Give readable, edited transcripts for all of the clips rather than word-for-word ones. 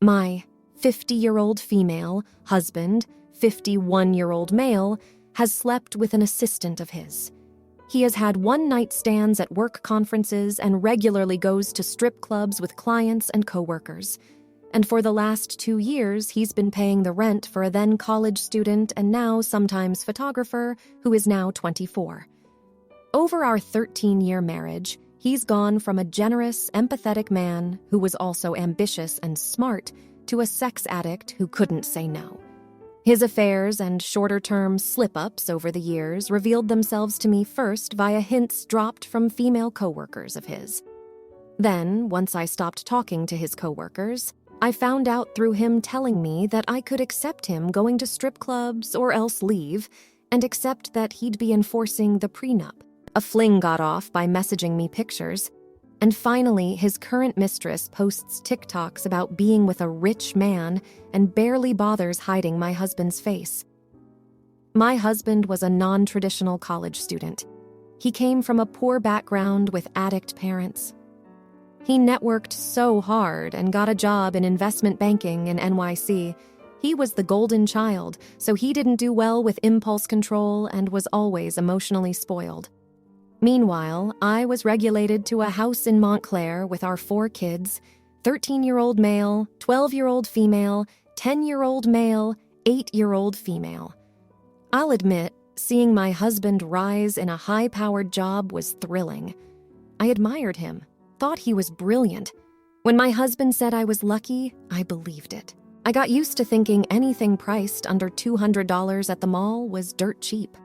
My 50-year-old female husband, 51-year-old male, has slept with an assistant of his. He has had one-night stands at work conferences and regularly goes to strip clubs with clients and coworkers. And for the last 2 years, he's been paying the rent for a then college student and now sometimes photographer who is now 24. Over our 13-year marriage, he's gone from a generous, empathetic man who was also ambitious and smart to a sex addict who couldn't say no. His affairs and shorter-term slip-ups over the years revealed themselves to me first via hints dropped from female coworkers of his. Then, once I stopped talking to his coworkers, I found out through him telling me that I could accept him going to strip clubs or else leave, and accept that he'd be enforcing the prenup. A fling got off by messaging me pictures. And finally, his current mistress posts TikToks about being with a rich man and barely bothers hiding my husband's face. My husband was a non-traditional college student. He came from a poor background with addict parents. He networked so hard and got a job in investment banking in NYC. He was the golden child, so he didn't do well with impulse control and was always emotionally spoiled. Meanwhile, I was regulated to a house in Montclair with our 4 kids, 13-year-old male, 12-year-old female, 10-year-old male, 8-year-old female. I'll admit, seeing my husband rise in a high-powered job was thrilling. I admired him, thought he was brilliant. When my husband said I was lucky, I believed it. I got used to thinking anything priced under $200 at the mall was dirt cheap.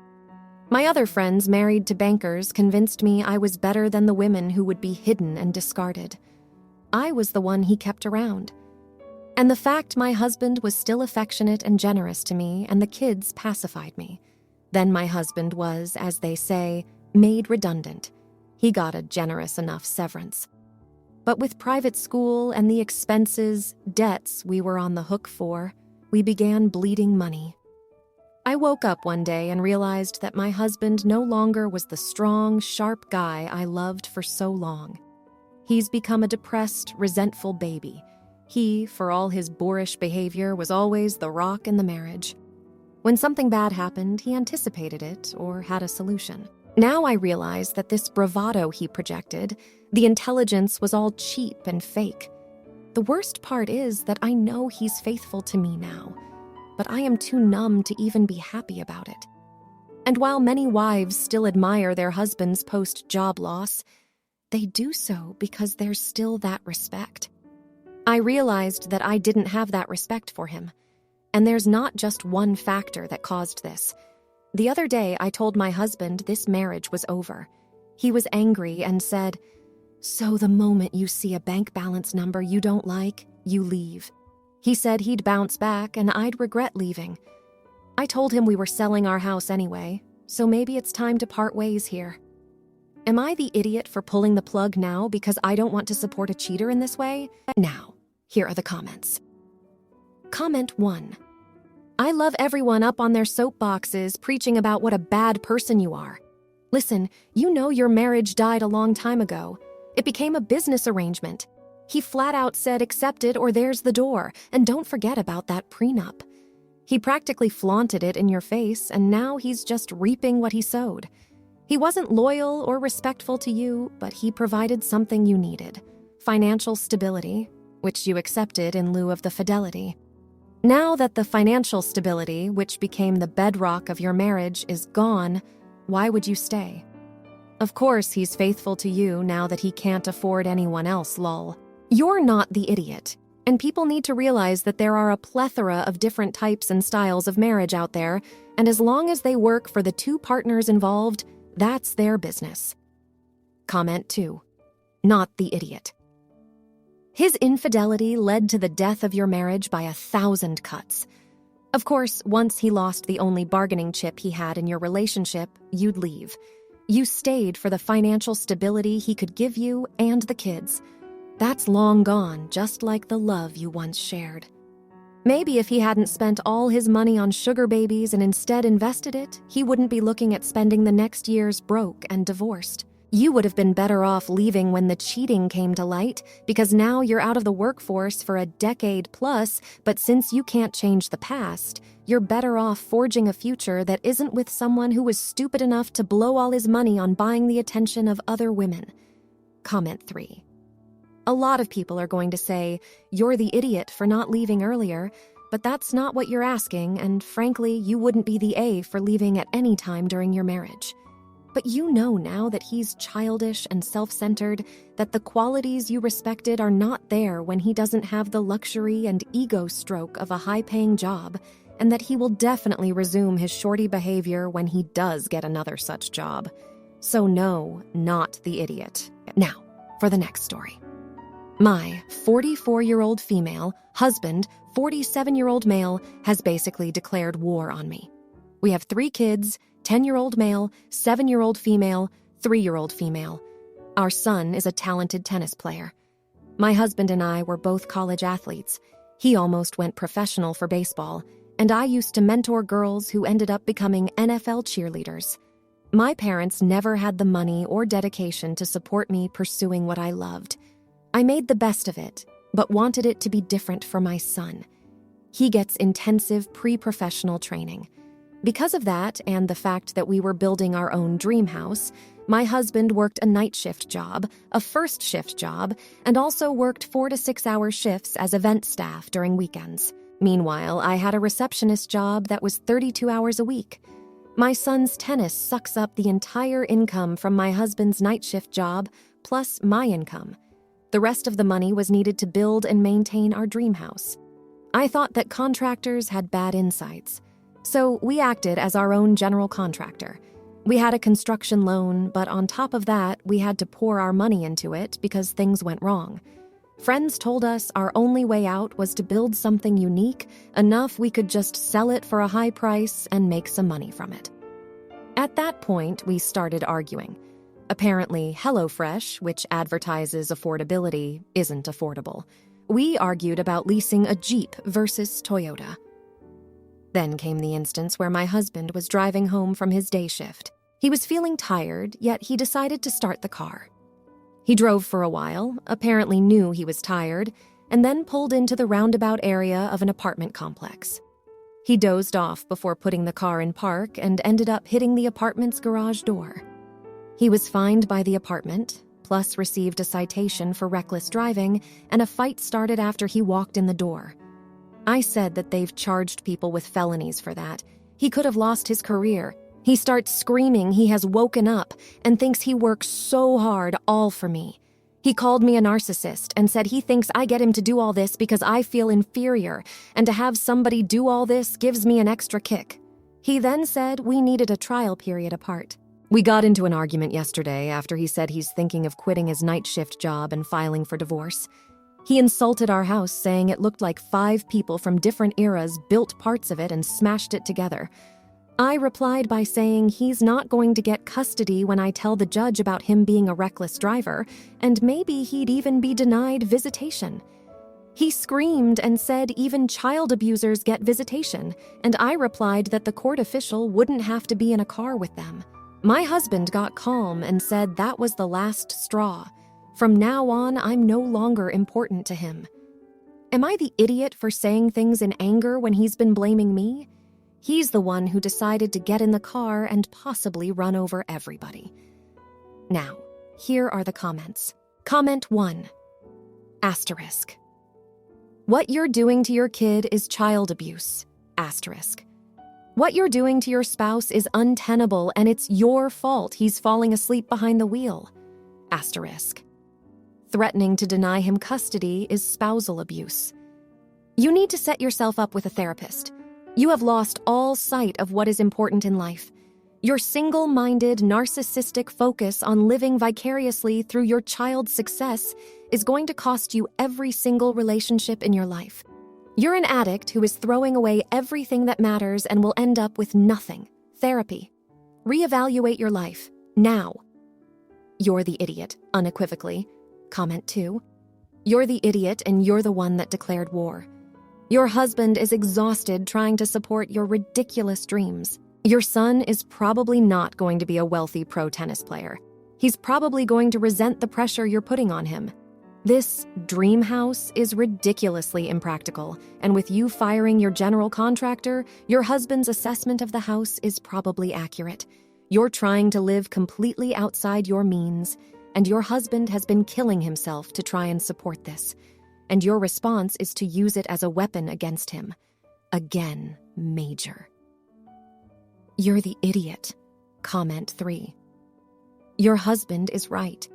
My other friends married to bankers convinced me I was better than the women who would be hidden and discarded. I was the one he kept around. And the fact my husband was still affectionate and generous to me and the kids pacified me. Then my husband was, as they say, made redundant. He got a generous enough severance. But with private school and the expenses, debts we were on the hook for, we began bleeding money. I woke up one day and realized that my husband no longer was the strong, sharp guy I loved for so long. He's become a depressed, resentful baby. He, for all his boorish behavior, was always the rock in the marriage. When something bad happened, he anticipated it or had a solution. Now I realize that this bravado he projected, the intelligence was all cheap and fake. The worst part is that I know he's faithful to me now, but I am too numb to even be happy about it. And while many wives still admire their husbands post-job loss, they do so because there's still that respect. I realized that I didn't have that respect for him, and there's not just one factor that caused this. The other day, I told my husband this marriage was over. He was angry and said, "So the moment you see a bank balance number you don't like, you leave." He said he'd bounce back and I'd regret leaving. I told him we were selling our house anyway, so maybe it's time to part ways here. Am I the idiot for pulling the plug now because I don't want to support a cheater in this way? Now, here are the comments. Comment 1. I love everyone up on their soapboxes preaching about what a bad person you are. Listen, you know your marriage died a long time ago. It became a business arrangement. He flat out said accept it or there's the door, and don't forget about that prenup. He practically flaunted it in your face, and now he's just reaping what he sowed. He wasn't loyal or respectful to you, but he provided something you needed: financial stability, which you accepted in lieu of the fidelity. Now that the financial stability, which became the bedrock of your marriage, is gone, why would you stay? Of course he's faithful to you now that he can't afford anyone else, lol. You're not the idiot, and people need to realize that there are a plethora of different types and styles of marriage out there, and as long as they work for the 2 partners involved, that's their business. Comment 2. Not the idiot. His infidelity led to the death of your marriage by 1,000 cuts. Of course, once he lost the only bargaining chip he had in your relationship, you'd leave. You stayed for the financial stability he could give you and the kids. That's long gone, just like the love you once shared. Maybe if he hadn't spent all his money on sugar babies and instead invested it, he wouldn't be looking at spending the next years broke and divorced. You would have been better off leaving when the cheating came to light, because now you're out of the workforce for a decade plus, but since you can't change the past, you're better off forging a future that isn't with someone who was stupid enough to blow all his money on buying the attention of other women. Comment 3. A lot of people are going to say, you're the idiot for not leaving earlier, but that's not what you're asking, and frankly, you wouldn't be the A for leaving at any time during your marriage. But you know now that he's childish and self-centered, that the qualities you respected are not there when he doesn't have the luxury and ego stroke of a high-paying job, and that he will definitely resume his shorty behavior when he does get another such job. So no, not the idiot. Now, for the next story. My 44-year-old female, husband, 47-year-old male, has basically declared war on me. We have 3 kids, 10-year-old male, 7-year-old female, 3-year-old female. Our son is a talented tennis player. My husband and I were both college athletes. He almost went professional for baseball, and I used to mentor girls who ended up becoming NFL cheerleaders. My parents never had the money or dedication to support me pursuing what I loved. I made the best of it, but wanted it to be different for my son. He gets intensive pre-professional training. Because of that, and the fact that we were building our own dream house, my husband worked a night shift job, a first shift job, and also worked 4 to 6 hour shifts as event staff during weekends. Meanwhile, I had a receptionist job that was 32 hours a week. My son's tennis sucks up the entire income from my husband's night shift job, plus my income. The rest of the money was needed to build and maintain our dream house. I thought that contractors had bad insights. So we acted as our own general contractor. We had a construction loan, but on top of that, we had to pour our money into it because things went wrong. Friends told us our only way out was to build something unique, enough we could just sell it for a high price and make some money from it. At that point, we started arguing. Apparently, HelloFresh, which advertises affordability, isn't affordable. We argued about leasing a Jeep versus Toyota. Then came the instance where my husband was driving home from his day shift. He was feeling tired, yet he decided to start the car. He drove for a while, apparently knew he was tired, and then pulled into the roundabout area of an apartment complex. He dozed off before putting the car in park and ended up hitting the apartment's garage door. He was fined by the apartment, plus received a citation for reckless driving, and a fight started after he walked in the door. I said that they've charged people with felonies for that. He could have lost his career. He starts screaming he has woken up and thinks he works so hard all for me. He called me a narcissist and said he thinks I get him to do all this because I feel inferior, and to have somebody do all this gives me an extra kick. He then said we needed a trial period apart. We got into an argument yesterday after he said he's thinking of quitting his night shift job and filing for divorce. He insulted our house, saying it looked like 5 people from different eras built parts of it and smashed it together. I replied by saying he's not going to get custody when I tell the judge about him being a reckless driver, and maybe he'd even be denied visitation. He screamed and said even child abusers get visitation, and I replied that the court official wouldn't have to be in a car with them. My husband got calm and said that was the last straw. From now on, I'm no longer important to him. Am I the idiot for saying things in anger when he's been blaming me? He's the one who decided to get in the car and possibly run over everybody. Now, here are the comments. Comment 1. Asterisk. What you're doing to your kid is child abuse. Asterisk. What you're doing to your spouse is untenable and it's your fault he's falling asleep behind the wheel. Asterisk. Threatening to deny him custody is spousal abuse. You need to set yourself up with a therapist. You have lost all sight of what is important in life. Your single-minded, narcissistic focus on living vicariously through your child's success is going to cost you every single relationship in your life. You're an addict who is throwing away everything that matters and will end up with nothing. Therapy. Reevaluate your life. Now. You're the idiot, unequivocally. Comment 2. You're the idiot and you're the one that declared war. Your husband is exhausted trying to support your ridiculous dreams. Your son is probably not going to be a wealthy pro tennis player. He's probably going to resent the pressure you're putting on him. This dream house is ridiculously impractical, and with you firing your general contractor, your husband's assessment of the house is probably accurate. You're trying to live completely outside your means, and your husband has been killing himself to try and support this. And your response is to use it as a weapon against him. Again, major. You're the idiot. Comment 3. Your husband is right.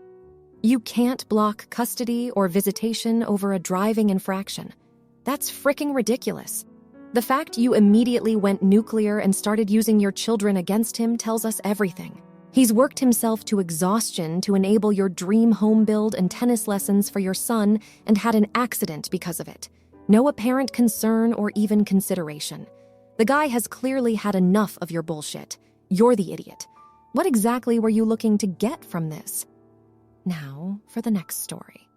You can't block custody or visitation over a driving infraction. That's fricking ridiculous. The fact you immediately went nuclear and started using your children against him tells us everything. He's worked himself to exhaustion to enable your dream home build and tennis lessons for your son and had an accident because of it. No apparent concern or even consideration. The guy has clearly had enough of your bullshit. You're the idiot. What exactly were you looking to get from this? Now for the next story.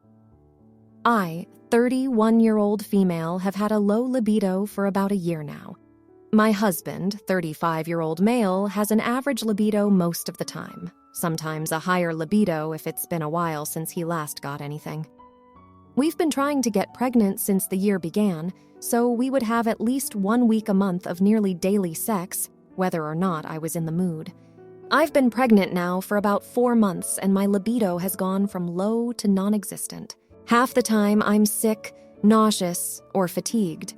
I, 31-year-old female, have had a low libido for about a year now. My husband, 35-year-old male, has an average libido most of the time, sometimes a higher libido if it's been a while since he last got anything. We've been trying to get pregnant since the year began, so we would have at least 1 week a month of nearly daily sex, whether or not I was in the mood. I've been pregnant now for about 4 months, and my libido has gone from low to non-existent. Half the time I'm sick, nauseous, or fatigued.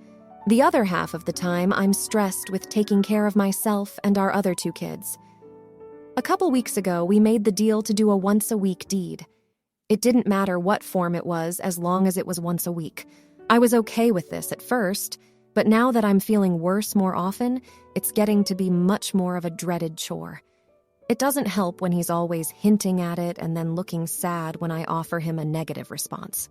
The other half of the time I'm stressed with taking care of myself and our other 2 kids. A couple weeks ago, we made the deal to do a once-a-week deed. It didn't matter what form it was as long as it was once a week. I was okay with this at first, but now that I'm feeling worse more often, it's getting to be much more of a dreaded chore. It doesn't help when he's always hinting at it and then looking sad when I offer him a negative response.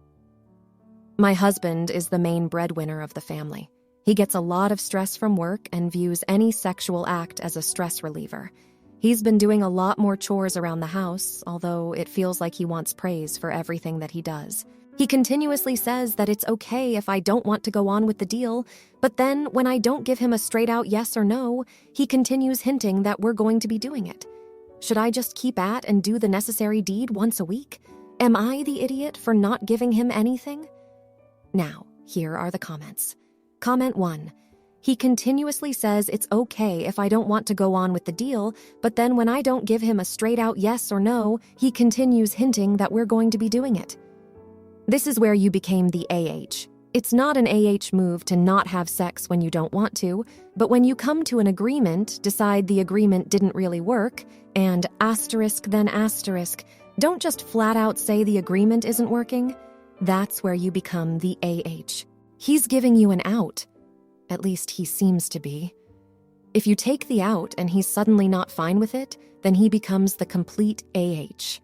My husband is the main breadwinner of the family. He gets a lot of stress from work and views any sexual act as a stress reliever. He's been doing a lot more chores around the house, although it feels like he wants praise for everything that he does. He continuously says that it's okay if I don't want to go on with the deal, but then when I don't give him a straight-out yes or no, he continues hinting that we're going to be doing it. Should I just keep at and do the necessary deed once a week? Am I the idiot for not giving him anything? Now, here are the comments. Comment 1. He continuously says it's okay if I don't want to go on with the deal, but then when I don't give him a straight-out yes or no, he continues hinting that we're going to be doing it. This is where you became the AH. It's not an AH move to not have sex when you don't want to, but when you come to an agreement, decide the agreement didn't really work, and asterisk then asterisk, don't just flat out say the agreement isn't working. That's where you become the AH. He's giving you an out. At least he seems to be. If you take the out and he's suddenly not fine with it, then he becomes the complete AH.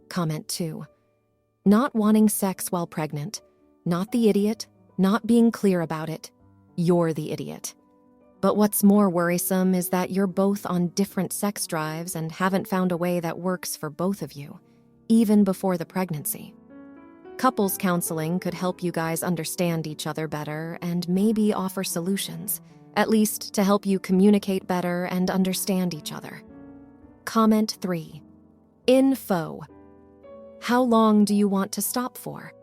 Comment 2. Not wanting sex while pregnant. Not the idiot, not being clear about it. You're the idiot. But what's more worrisome is that you're both on different sex drives and haven't found a way that works for both of you, even before the pregnancy. Couples counseling could help you guys understand each other better and maybe offer solutions, at least to help you communicate better and understand each other. Comment 3. Info. How long do you want to stop for?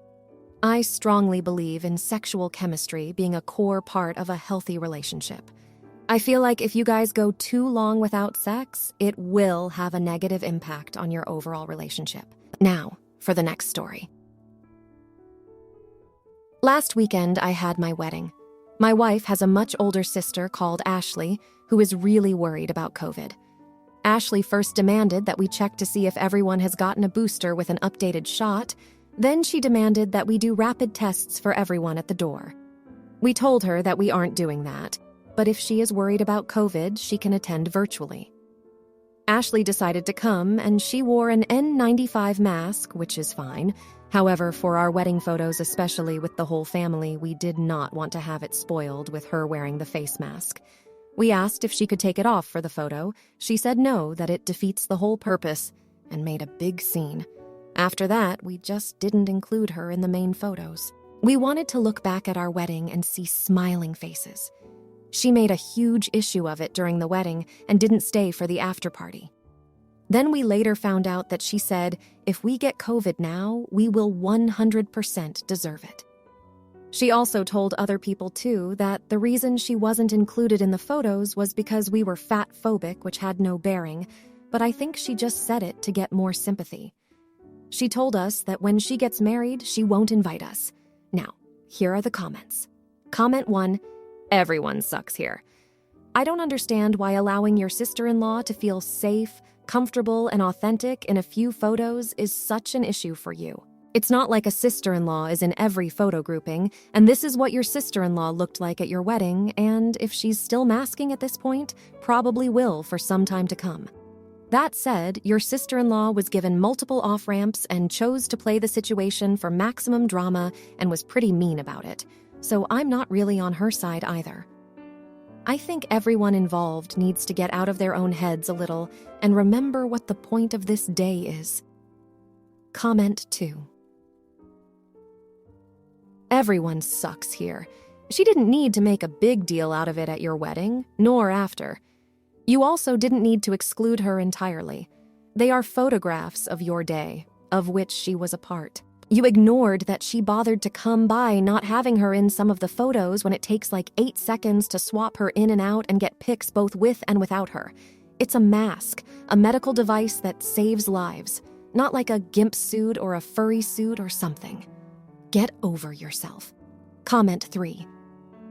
I strongly believe in sexual chemistry being a core part of a healthy relationship. I feel like if you guys go too long without sex, it will have a negative impact on your overall relationship. Now, for the next story. Last weekend, I had my wedding. My wife has a much older sister called Ashley, who is really worried about COVID. Ashley first demanded that we check to see if everyone has gotten a booster with an updated shot. Then she demanded that we do rapid tests for everyone at the door. We told her that we aren't doing that, but if she is worried about COVID, she can attend virtually. Ashley decided to come, and she wore an N95 mask, which is fine. However, for our wedding photos, especially with the whole family, we did not want to have it spoiled with her wearing the face mask. We asked if she could take it off for the photo. She said no, that it defeats the whole purpose, and made a big scene. After that, we just didn't include her in the main photos. We wanted to look back at our wedding and see smiling faces. She made a huge issue of it during the wedding and didn't stay for the after party. Then we later found out that she said, if we get COVID now, we will 100% deserve it. She also told other people too that the reason she wasn't included in the photos was because we were fat-phobic, which had no bearing, but I think she just said it to get more sympathy. She told us that when she gets married, she won't invite us. Now, here are the comments. Comment 1, everyone sucks here. I don't understand why allowing your sister-in-law to feel safe, comfortable, and authentic in a few photos is such an issue for you. It's not like a sister-in-law is in every photo grouping, and this is what your sister-in-law looked like at your wedding, and if she's still masking at this point, probably will for some time to come. That said, your sister-in-law was given multiple off-ramps and chose to play the situation for maximum drama and was pretty mean about it, so I'm not really on her side either. I think everyone involved needs to get out of their own heads a little and remember what the point of this day is. Comment 2. Everyone sucks here. She didn't need to make a big deal out of it at your wedding, nor after. You also didn't need to exclude her entirely. They are photographs of your day, of which she was a part. You ignored that she bothered to come by not having her in some of the photos when it takes like 8 seconds to swap her in and out and get pics both with and without her. It's a mask, a medical device that saves lives, not like a gimp suit or a furry suit or something. Get over yourself. Comment 3.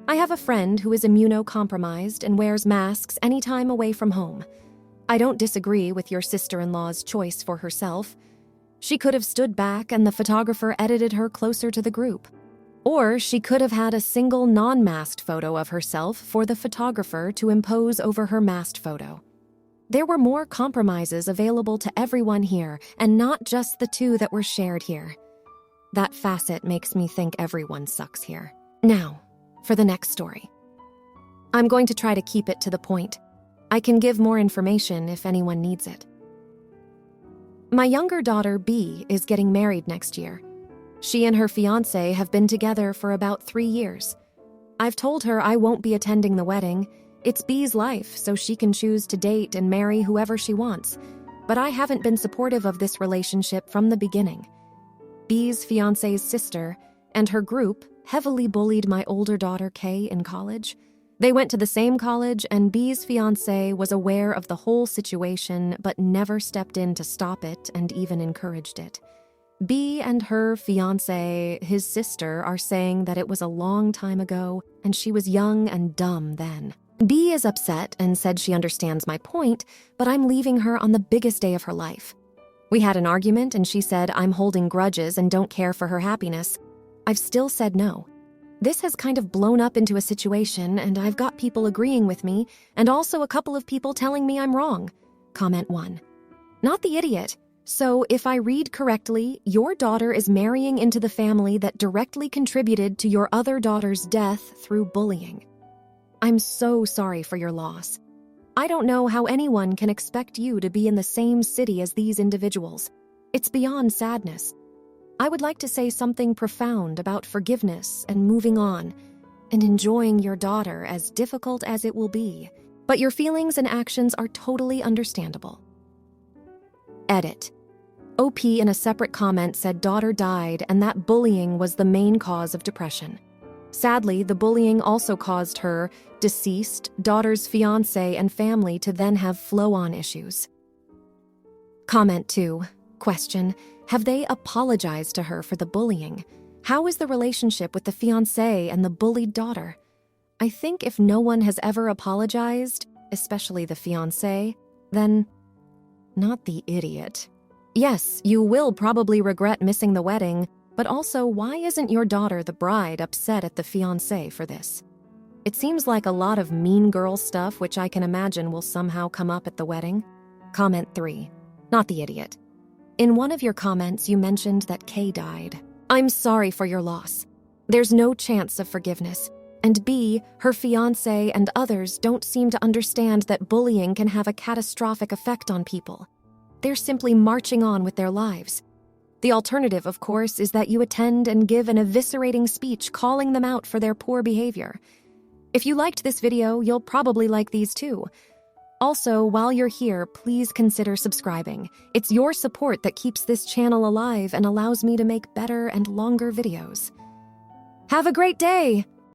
I have a friend who is immunocompromised and wears masks anytime away from home. I don't disagree with your sister-in-law's choice for herself. She could have stood back and the photographer edited her closer to the group. Or she could have had a single non-masked photo of herself for the photographer to impose over her masked photo. There were more compromises available to everyone here, and not just the 2 that were shared here. That facet makes me think everyone sucks here. Now, for the next story. I'm going to try to keep it to the point. I can give more information if anyone needs it. My younger daughter, B, is getting married next year. She and her fiancé have been together for about 3 years. I've told her I won't be attending the wedding. It's B's life, so she can choose to date and marry whoever she wants. But I haven't been supportive of this relationship from the beginning. B's fiancé's sister and her group heavily bullied my older daughter, Kay, in college. They went to the same college, and B's fiancé was aware of the whole situation but never stepped in to stop it and even encouraged it. B and her fiancé, his sister, are saying that it was a long time ago and she was young and dumb then. B is upset and said she understands my point, but I'm leaving her on the biggest day of her life. We had an argument and she said I'm holding grudges and don't care for her happiness. I've still said no. This has kind of blown up into a situation and I've got people agreeing with me and also a couple of people telling me I'm wrong. Comment 1. Not the idiot. So if I read correctly, your daughter is marrying into the family that directly contributed to your other daughter's death through bullying. I'm so sorry for your loss. I don't know how anyone can expect you to be in the same city as these individuals. It's beyond sadness. I would like to say something profound about forgiveness and moving on and enjoying your daughter, as difficult as it will be. But your feelings and actions are totally understandable. Edit. OP in a separate comment said daughter died and that bullying was the main cause of depression. Sadly, the bullying also caused her, deceased, daughter's fiancé and family to then have flow-on issues. Comment 2. Question. Have they apologized to her for the bullying? How is the relationship with the fiancé and the bullied daughter? I think if no one has ever apologized, especially the fiancé, then not the idiot. Yes, you will probably regret missing the wedding, but also why isn't your daughter, the bride, upset at the fiancé for this? It seems like a lot of mean girl stuff, which I can imagine will somehow come up at the wedding. Comment 3. Not the idiot. In one of your comments, you mentioned that Kay died. I'm sorry for your loss. There's no chance of forgiveness. And B, her fiancé and others don't seem to understand that bullying can have a catastrophic effect on people. They're simply marching on with their lives. The alternative, of course, is that you attend and give an eviscerating speech calling them out for their poor behavior. If you liked this video, you'll probably like these too. Also, while you're here, please consider subscribing. It's your support that keeps this channel alive and allows me to make better and longer videos. Have a great day!